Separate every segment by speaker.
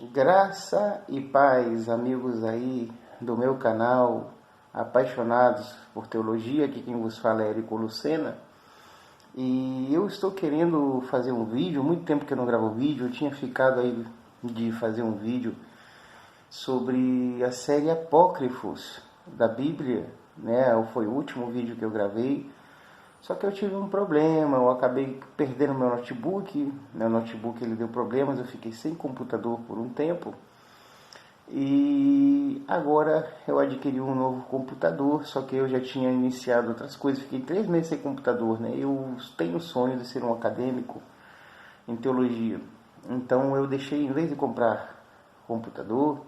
Speaker 1: Graça e paz, amigos aí do meu canal, apaixonados por teologia, aqui quem vos fala é Érico Lucena. E eu estou querendo fazer um vídeo, muito tempo que eu não gravo vídeo, eu tinha ficado aí de fazer um vídeo sobre a série Apócrifos da Bíblia, né? Foi o último vídeo que eu gravei. Só que eu tive um problema, eu acabei perdendo meu notebook ele deu problemas, eu fiquei sem computador por um tempo. E agora eu adquiri um novo computador, só que eu já tinha iniciado outras coisas, fiquei 3 meses sem computador, né? Eu tenho o sonho de ser um acadêmico em teologia. Então eu deixei, em vez de comprar computador,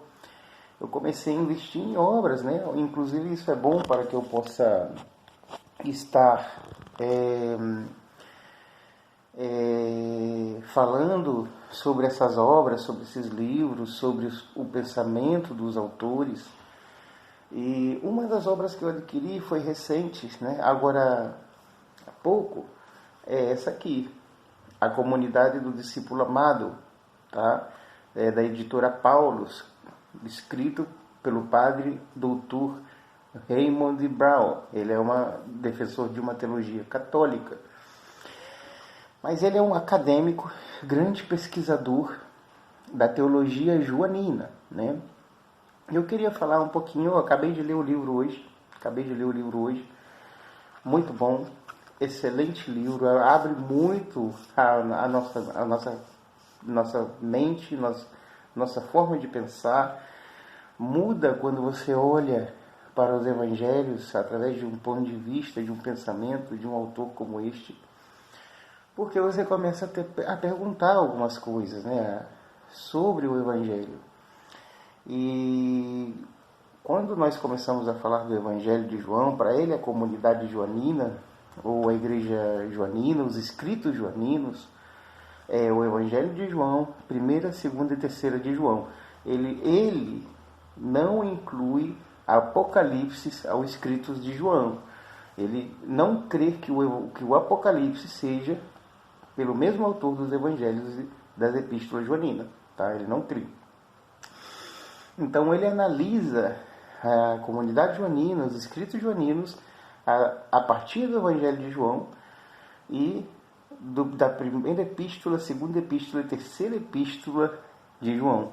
Speaker 1: eu comecei a investir em obras, né? Inclusive isso é bom para que eu possa estar falando sobre essas obras, sobre esses livros, sobre o pensamento dos autores. E uma das obras que eu adquiri foi recente, né? Agora há pouco, é essa aqui, A Comunidade do Discípulo Amado, tá? É da editora Paulus, escrito pelo padre doutor Raymond Brown. Ele é defensor de uma teologia católica. Mas ele é um acadêmico, grande pesquisador da teologia joanina, né? Eu queria falar um pouquinho, eu acabei de ler o livro hoje, muito bom, excelente livro, abre muito a nossa mente, nossa forma de pensar, muda quando você olha para os evangelhos através de um ponto de vista, de um pensamento, de um autor como este, porque você começa a perguntar algumas coisas, né, sobre o evangelho. E quando nós começamos a falar do evangelho de João, para ele a comunidade joanina, ou a igreja joanina, os escritos joaninos, é o evangelho de João, primeira, segunda e terceira de João. Ele não inclui Apocalipse aos escritos de João. Ele não crê que o Apocalipse seja pelo mesmo autor dos evangelhos e das epístolas joaninas, tá? Ele não crê. Então ele analisa a comunidade joanina, os escritos joaninos, a partir do evangelho de João e da primeira epístola, segunda epístola e terceira epístola de João.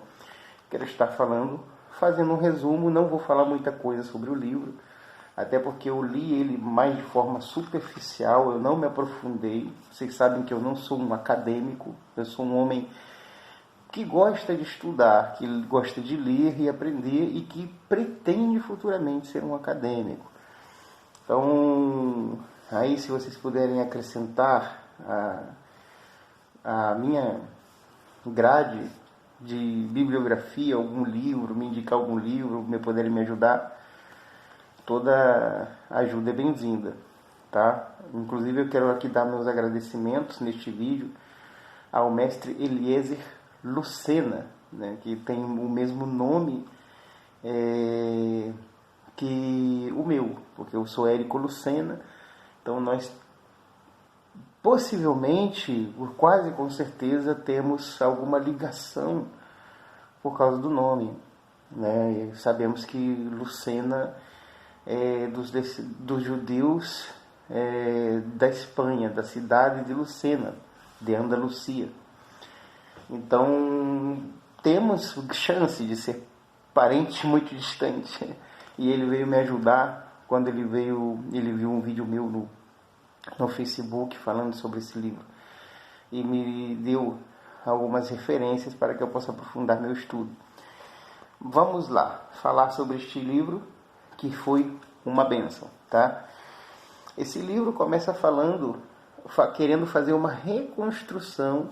Speaker 1: Quero estar fazendo um resumo, não vou falar muita coisa sobre o livro, até porque eu li ele mais de forma superficial, eu não me aprofundei. Vocês sabem que eu não sou um acadêmico, eu sou um homem que gosta de estudar, que gosta de ler e aprender e que pretende futuramente ser um acadêmico. Então, aí se vocês puderem acrescentar a minha grade de bibliografia, algum livro, me indicar algum livro, puderem me ajudar, toda ajuda é bem-vinda, tá? Inclusive eu quero aqui dar meus agradecimentos neste vídeo ao mestre Eliezer Lucena, né, que tem o mesmo nome que o meu, porque eu sou Érico Lucena, então nós possivelmente, quase com certeza, temos alguma ligação por causa do nome, né? E sabemos que Lucena é dos judeus da Espanha, da cidade de Lucena, de Andalucia. Então temos chance de ser parentes muito distantes. E ele veio me ajudar quando ele viu um vídeo meu no Facebook falando sobre esse livro e me deu algumas referências para que eu possa aprofundar meu estudo. Vamos lá falar sobre este livro que foi uma bênção, tá? Esse livro começa querendo fazer uma reconstrução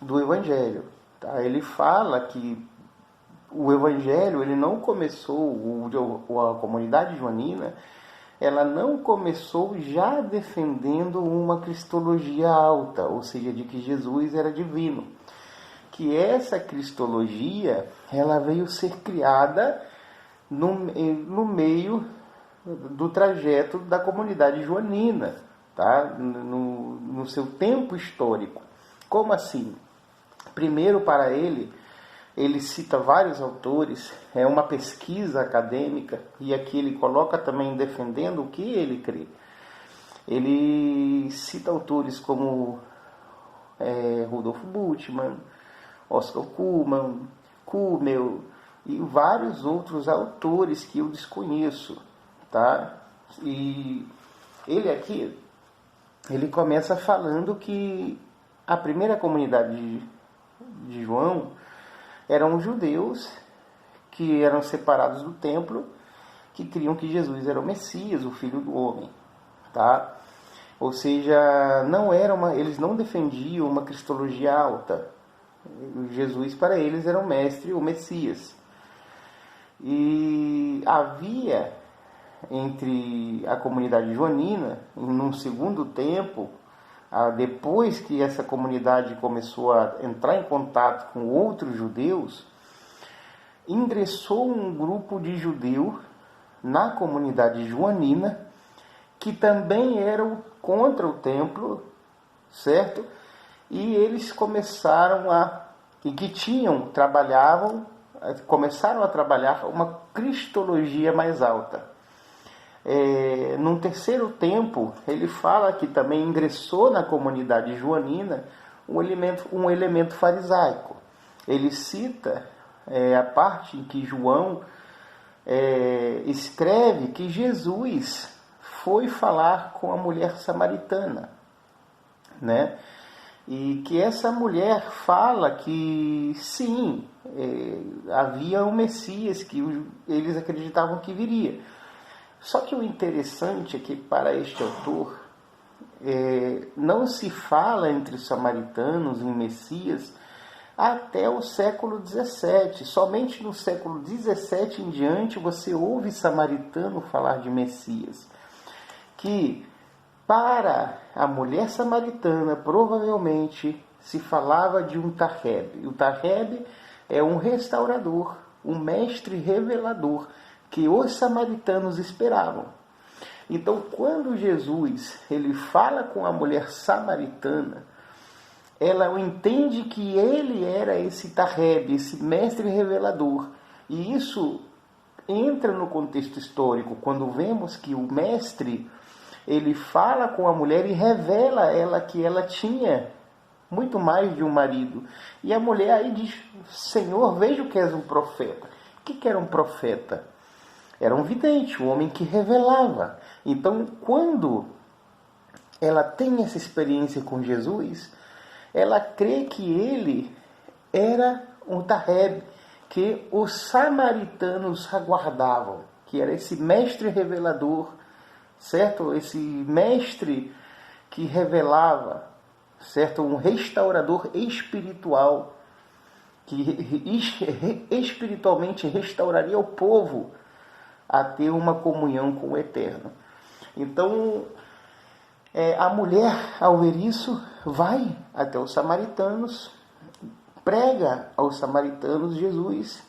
Speaker 1: do Evangelho, tá? Ele fala que o Evangelho ele não começou, a comunidade joanina, ela não começou já defendendo uma cristologia alta, ou seja, de que Jesus era divino. Que essa cristologia ela veio ser criada no meio do trajeto da comunidade joanina, tá? No seu tempo histórico. Como assim? Primeiro, para ele, ele cita vários autores, é uma pesquisa acadêmica, e aqui ele coloca também defendendo o que ele crê. Ele cita autores como Rudolf Bultmann, Oscar Cullmann, Kummel e vários outros autores que eu desconheço, tá? E ele aqui, ele começa falando que a primeira comunidade de João eram os judeus que eram separados do templo, que criam que Jesus era o Messias, o Filho do Homem, tá? Ou seja, eles não defendiam uma cristologia alta. Jesus para eles era o mestre, o Messias. E havia entre a comunidade joanina, num segundo tempo, depois que essa comunidade começou a entrar em contato com outros judeus, ingressou um grupo de judeus na comunidade joanina que também eram contra o templo, certo? E eles começaram começaram a trabalhar uma cristologia mais alta. Num terceiro tempo, ele fala que também ingressou na comunidade joanina um elemento farisaico. Ele cita a parte em que João escreve que Jesus foi falar com a mulher samaritana, né? E que essa mulher fala que sim, havia um Messias que eles acreditavam que viria. Só que o interessante é que para este autor não se fala entre os samaritanos em Messias até o século XVII. Somente no século XVII em diante você ouve samaritano falar de Messias. Que para a mulher samaritana provavelmente se falava de um Tareb. O Tareb é um restaurador, um mestre revelador que os samaritanos esperavam. Então, quando Jesus ele fala com a mulher samaritana, ela entende que ele era esse Tareb, esse mestre revelador. E isso entra no contexto histórico, quando vemos que o mestre ele fala com a mulher e revela a ela que ela tinha muito mais de um marido. E a mulher aí diz: Senhor, vejo que és um profeta. O que era um profeta? Era um vidente, um homem que revelava. Então, quando ela tem essa experiência com Jesus, ela crê que ele era um Tareb, que os samaritanos aguardavam, que era esse mestre revelador, certo? Esse mestre que revelava, certo? Um restaurador espiritual, que espiritualmente restauraria o povo a ter uma comunhão com o Eterno. Então, a mulher, ao ver isso, vai até os samaritanos, prega aos samaritanos Jesus.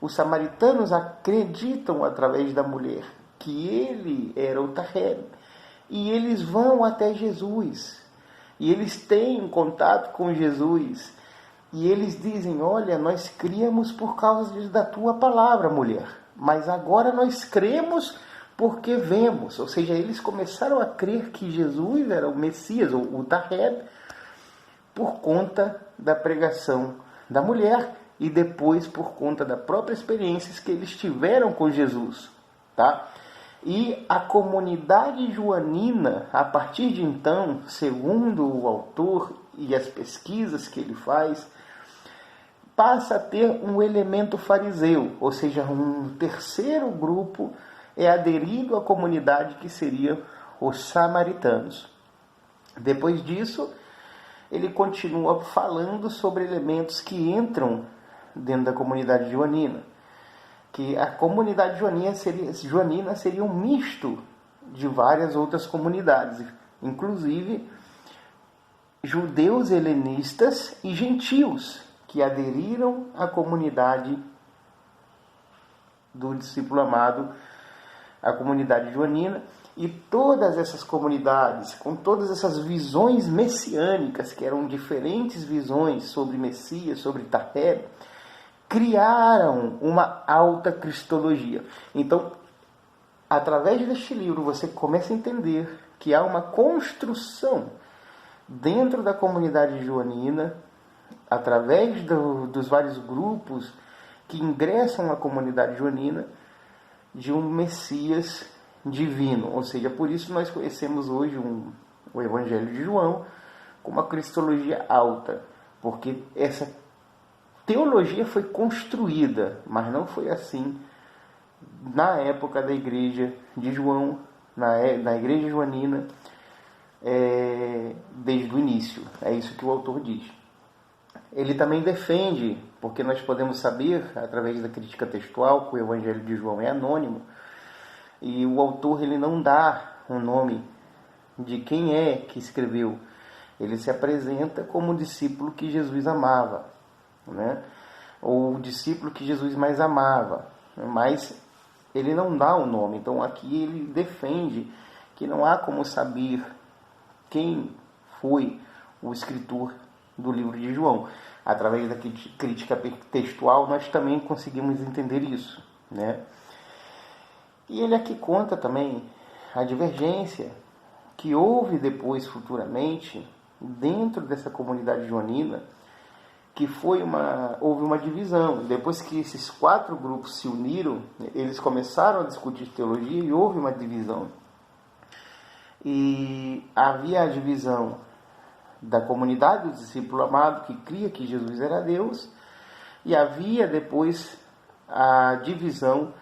Speaker 1: Os samaritanos acreditam através da mulher que ele era o Tareb, e eles vão até Jesus, e eles têm contato com Jesus, e eles dizem: olha, nós criamos por causa da tua palavra, mulher, mas agora nós cremos porque vemos. Ou seja, eles começaram a crer que Jesus era o Messias, o Tareb, por conta da pregação da mulher e depois por conta da própria experiência que eles tiveram com Jesus, tá? E a comunidade joanina, a partir de então, segundo o autor e as pesquisas que ele faz, passa a ter um elemento fariseu, ou seja, um terceiro grupo é aderido à comunidade que seria os samaritanos. Depois disso, ele continua falando sobre elementos que entram dentro da comunidade joanina, que a comunidade joanina seria um misto de várias outras comunidades, inclusive judeus helenistas e gentios, que aderiram à comunidade do discípulo amado, a comunidade joanina. E todas essas comunidades, com todas essas visões messiânicas, que eram diferentes visões sobre Messias, sobre Tareb, criaram uma alta cristologia. Então, através deste livro, você começa a entender que há uma construção dentro da comunidade joanina, através dos vários grupos que ingressam na comunidade joanina, de um Messias divino. Ou seja, por isso nós conhecemos hoje o Evangelho de João com uma cristologia alta, porque essa teologia foi construída, mas não foi assim na época da igreja de João, na igreja joanina, desde o início. É isso que o autor diz. Ele também defende, porque nós podemos saber, através da crítica textual, que o Evangelho de João é anônimo, e o autor ele não dá um nome de quem é que escreveu. Ele se apresenta como o discípulo que Jesus amava, né? Ou o discípulo que Jesus mais amava, mas ele não dá um nome. Então aqui ele defende que não há como saber quem foi o escritor do livro de João. Através da crítica textual nós também conseguimos entender isso, né? E ele aqui conta também a divergência que houve depois, futuramente, dentro dessa comunidade joanina, que houve uma divisão. Depois que esses 4 grupos se uniram, eles começaram a discutir teologia e houve uma divisão. E havia a divisão da comunidade do discípulo amado, que cria que Jesus era Deus, e havia depois a divisão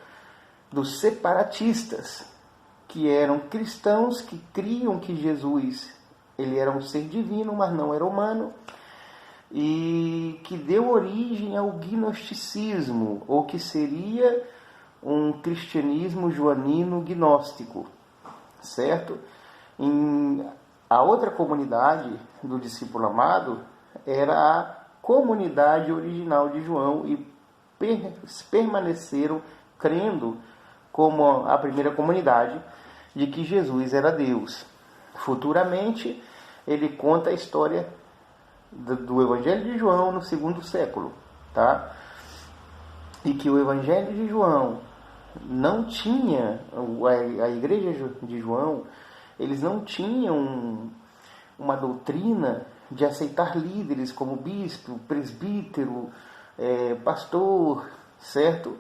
Speaker 1: dos separatistas, que eram cristãos que criam que Jesus ele era um ser divino, mas não era humano, e que deu origem ao gnosticismo, ou que seria um cristianismo joanino gnóstico, certo? A outra comunidade do discípulo amado era a comunidade original de João, e permaneceram crendo, como a primeira comunidade, de que Jesus era Deus. Futuramente, ele conta a história do Evangelho de João no 2º século, tá? E que o Evangelho de João não tinha, a igreja de João, eles não tinham uma doutrina de aceitar líderes como bispo, presbítero, pastor, certo?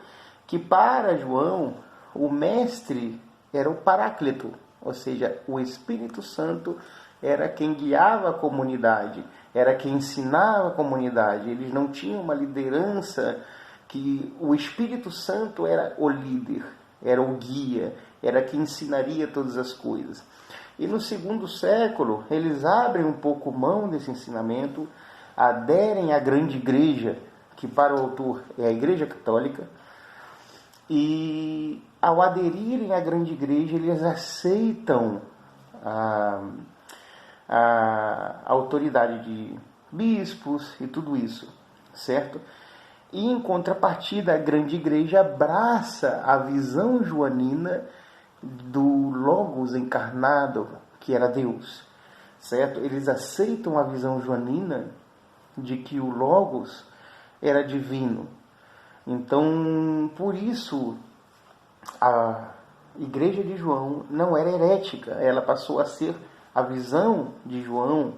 Speaker 1: Que para João, o mestre era o Paráclito, ou seja, o Espírito Santo era quem guiava a comunidade, era quem ensinava a comunidade. Eles não tinham uma liderança, que o Espírito Santo era o líder, era o guia, era quem ensinaria todas as coisas. E no 2º século, eles abrem um pouco mão desse ensinamento, aderem à grande igreja, que para o autor é a Igreja Católica, e ao aderirem à grande igreja, eles aceitam a autoridade de bispos e tudo isso, certo? E em contrapartida, a grande igreja abraça a visão joanina do Logos encarnado, que era Deus, certo? Eles aceitam a visão joanina de que o Logos era divino. Então, por isso, a igreja de João não era herética, ela passou a ser, a visão de João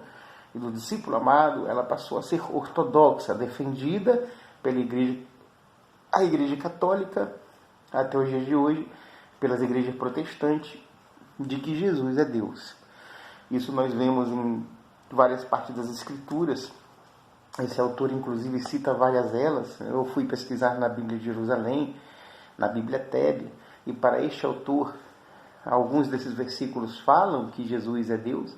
Speaker 1: e do discípulo amado, ela passou a ser ortodoxa, defendida pela igreja, a igreja católica, até os dias de hoje, pelas igrejas protestantes, de que Jesus é Deus. Isso nós vemos em várias partes das Escrituras. Esse autor, inclusive, cita várias delas. Eu fui pesquisar na Bíblia de Jerusalém, na Bíblia Tebe, e para este autor, alguns desses versículos falam que Jesus é Deus.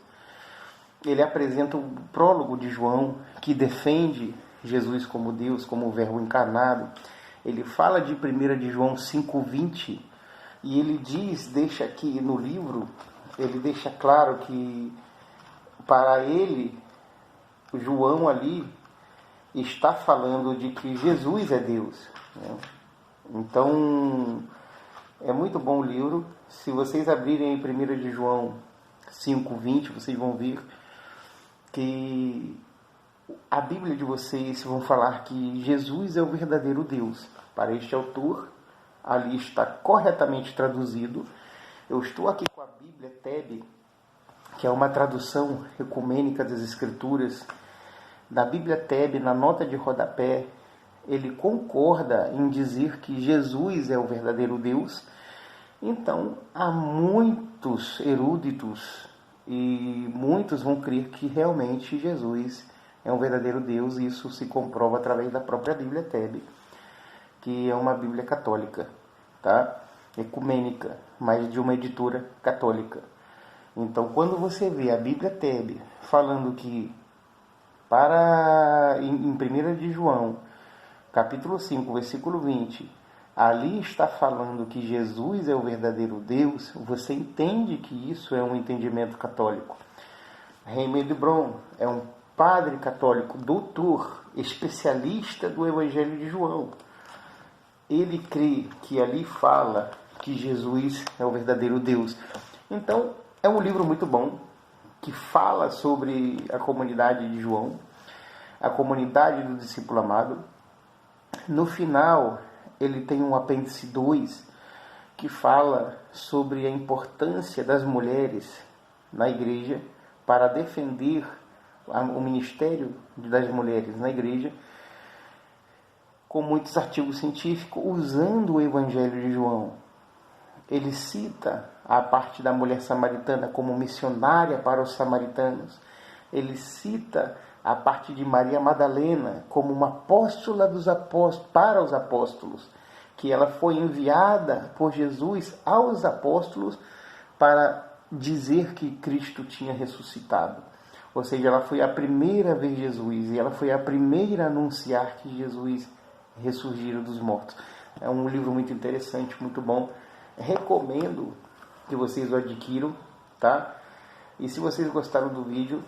Speaker 1: Ele apresenta o prólogo de João, que defende Jesus como Deus, como o Verbo encarnado. Ele fala de 1 de João 5,20, e ele deixa aqui no livro, ele deixa claro que para ele, João ali está falando de que Jesus é Deus, né? Então, é muito bom o livro. Se vocês abrirem em 1 de João 5,20, vocês vão ver que A Bíblia de vocês vão falar que Jesus é o verdadeiro Deus. Para este autor, ali está corretamente traduzido. Eu estou aqui com a Bíblia TEB, que é uma tradução ecumênica das Escrituras. Na Bíblia TEB, na nota de rodapé, ele concorda em dizer que Jesus é o verdadeiro Deus. Então, há muitos eruditos e muitos vão crer que realmente Jesus é um verdadeiro Deus, e isso se comprova através da própria Bíblia TEB, que é uma Bíblia católica, tá? Ecumênica, mas de uma editora católica. Então, quando você vê a Bíblia TEB falando que em 1 de João, capítulo 5, versículo 20, ali está falando que Jesus é o verdadeiro Deus, você entende que isso é um entendimento católico. Raymond Bron é um padre católico, doutor, especialista do Evangelho de João. Ele crê que ali fala que Jesus é o verdadeiro Deus. Então, é um livro muito bom, que fala sobre a comunidade de João, a comunidade do discípulo amado. No final, ele tem um apêndice 2, que fala sobre a importância das mulheres na igreja para defender o ministério das mulheres na igreja, com muitos artigos científicos, usando o Evangelho de João. Ele cita a parte da mulher samaritana como missionária para os samaritanos. Ele cita a parte de Maria Madalena como uma apóstola dos apóstolos, para os apóstolos, que ela foi enviada por Jesus aos apóstolos para dizer que Cristo tinha ressuscitado. Ou seja, ela foi a primeira a ver Jesus, e ela foi a primeira a anunciar que Jesus ressurgiu dos mortos. É um livro muito interessante, muito bom. Recomendo que vocês o adquiram, tá? E se vocês gostaram do vídeo,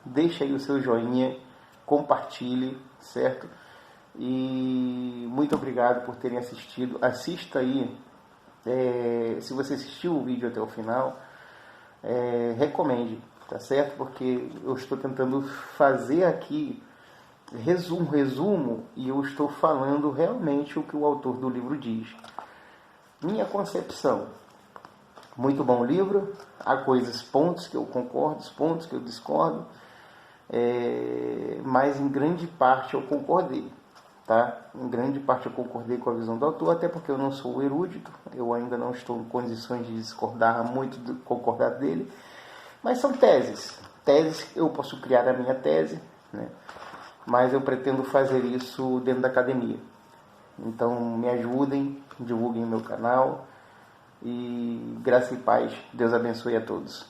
Speaker 1: deixa aí o seu joinha, compartilhe, certo? E muito obrigado por terem assistido. Assista aí, se você assistiu o vídeo até o final, recomende, tá certo? Porque eu estou tentando fazer aqui resumo, e eu estou falando realmente o que o autor do livro diz. Minha concepção: muito bom livro. Há pontos que eu concordo, pontos que eu discordo, mas em grande parte eu concordei, tá? Em grande parte eu concordei com a visão do autor, até porque eu não sou erudito, eu ainda não estou em condições de discordar muito, de concordar dele, mas são teses, eu posso criar a minha tese, né? Mas eu pretendo fazer isso dentro da academia. Então me ajudem, divulguem meu canal, e graça e paz, Deus abençoe a todos.